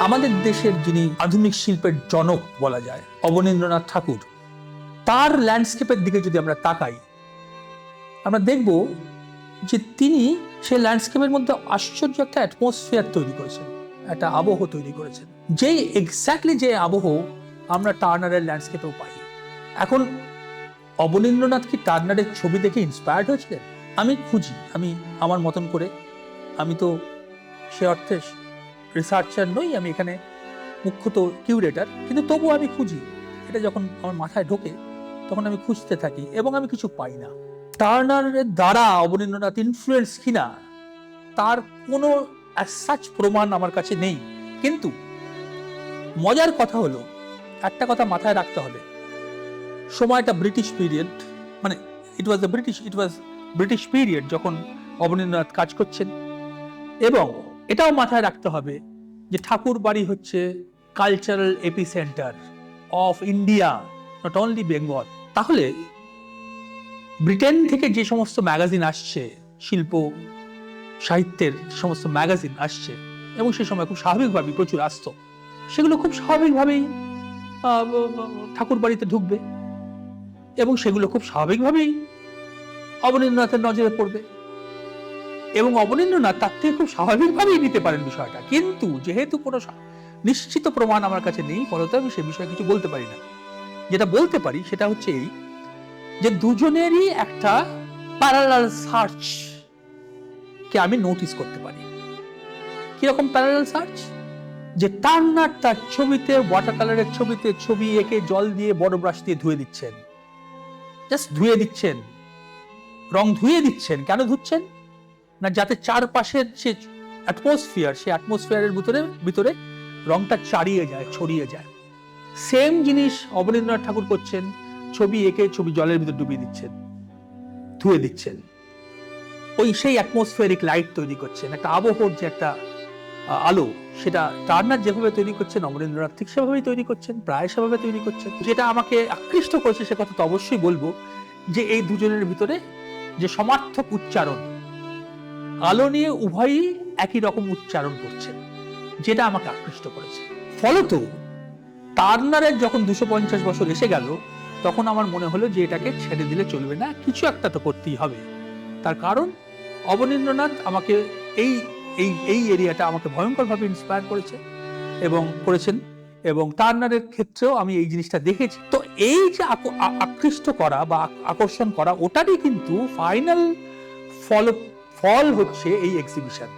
আমাদের দেশের যিনি আধুনিক শিল্পের জনক বলা যায় অবনীন্দ্রনাথ ঠাকুর, তার ল্যান্ডস্কেপের দিকে যদি আমরা তাকাই, আমরা দেখব যে তিনি সেই ল্যান্ডস্কেপের মধ্যে আশ্চর্য একটা অ্যাটমসফিয়ার তৈরি করেছেন, একটা আবহ তৈরি করেছেন, যেই এক্স্যাক্টলি যে আবহ আমরা টার্নারের ল্যান্ডস্কেপেও পাই। এখন অবনীন্দ্রনাথ কি টার্নারের ছবি দেখে ইন্সপায়ার্ড হয়েছিলেন? আমি খুঁজি, আমি আমার মতন করে, আমি তো সে অর্থে রিসার্চার নই, আমি এখানে মুখ্যত কিউরেটার, কিন্তু তবুও আমি খুঁজি। এটা যখন আমার মাথায় ঢোকে তখন আমি খুঁজতে থাকি এবং আমি কিছু পাই না। টার্নারের দ্বারা অবনীন্দ্রনাথ ইনফ্লুয়েন্স কিনা তার কোনো সাচ প্রমাণ আমার কাছে নেই। কিন্তু মজার কথা হলো, একটা কথা মাথায় রাখতে হবে, সময়টা ব্রিটিশ পিরিয়ড, মানে ইট ওয়াজ ব্রিটিশ পিরিয়ড যখন অবনীন্দ্রনাথ কাজ করছেন। এবং এটাও মাথায় রাখতে হবে যে ঠাকুর বাড়ি হচ্ছে cultural epicentre of India, not only Bengal. তাহলে ব্রিটেন থেকে যে সমস্ত ম্যাগাজিন আসছে, শিল্প সাহিত্যের সমস্ত ম্যাগাজিন আসছে, এবং সে সময় খুব স্বাভাবিকভাবেই প্রচুর আসতো, সেগুলো খুব স্বাভাবিকভাবেই ঠাকুর বাড়িতে ঢুকবে এবং সেগুলো খুব স্বাভাবিকভাবেই অবনীন্দ্রনাথের নজরে পড়বে এবং অবনীন্দ্রনাথ তার থেকে খুব স্বাভাবিকভাবেই নিতে পারেন বিষয়টা। কিন্তু যেহেতু কোনো নিশ্চিত প্রমাণ আমার কাছে নেই, ফলত আমি সে বিষয়ে কিছু বলতে পারি না। যেটা বলতে পারি সেটা হচ্ছে এই, যে দুজনেরই একটা প্যারালাল সার্চ কে আমি নোটিস করতে পারি। কিরকম প্যারালাল সার্চ? যে টার্নার তার ছবিতে, ওয়াটার কালারের ছবিতে ছবি এঁকে জল দিয়ে বড় ব্রাশ দিয়ে ধুয়ে দিচ্ছেন, জাস্ট ধুয়ে দিচ্ছেন, রং ধুয়ে দিচ্ছেন। কেন ধুচ্ছেন? না যাতে চারপাশের যে অ্যাটমসফিয়ার, সেই অ্যাটমসফিয়ারের ভিতরে রংটা ছড়িয়ে যায়। সেম জিনিস অবনীন্দ্রনাথ ঠাকুর করছেন, ছবি এঁকে ছবি জলের ভিতর ডুবিয়ে দিচ্ছেন, ধুয়ে দিচ্ছেন, ওই সেই অ্যাটমসফিয়ারিক লাইট তৈরি করছেন, একটা আবহর যে একটা আলো, সেটা টার্নার যেভাবে তৈরি করছেন অবনীন্দ্রনাথ ঠিক সেভাবেই তৈরি করছেন, প্রায় সেভাবে তৈরি করছেন। যেটা আমাকে আকৃষ্ট করেছে সে কথা তো অবশ্যই বলবো, যে এই দুজনের ভিতরে যে সমার্থক উচ্চারণ, আলো নিয়ে উভয়ই একই রকম উচ্চারণ করছেন, যেটা আমাকে আকৃষ্ট করেছে। ফলত টার্নারের যখন 250 বছর এসে গেল, তখন আমার মনে হলো যে এটাকে ছেড়ে দিলে চলবে না, কিছু একটা তো করতেই হবে। তার কারণ অবনীন্দ্রনাথ আমাকে এই এরিয়াটা আমাকে ভয়ঙ্করভাবে ইন্সপায়ার করেছে এবং করেছেন, এবং টার্নারের ক্ষেত্রেও আমি এই জিনিসটা দেখেছি। তো এই যে আকৃষ্ট করা বা আকর্ষণ করা, ওটারই কিন্তু ফাইনাল ফল হচ্ছে এই এক্সিবিশন।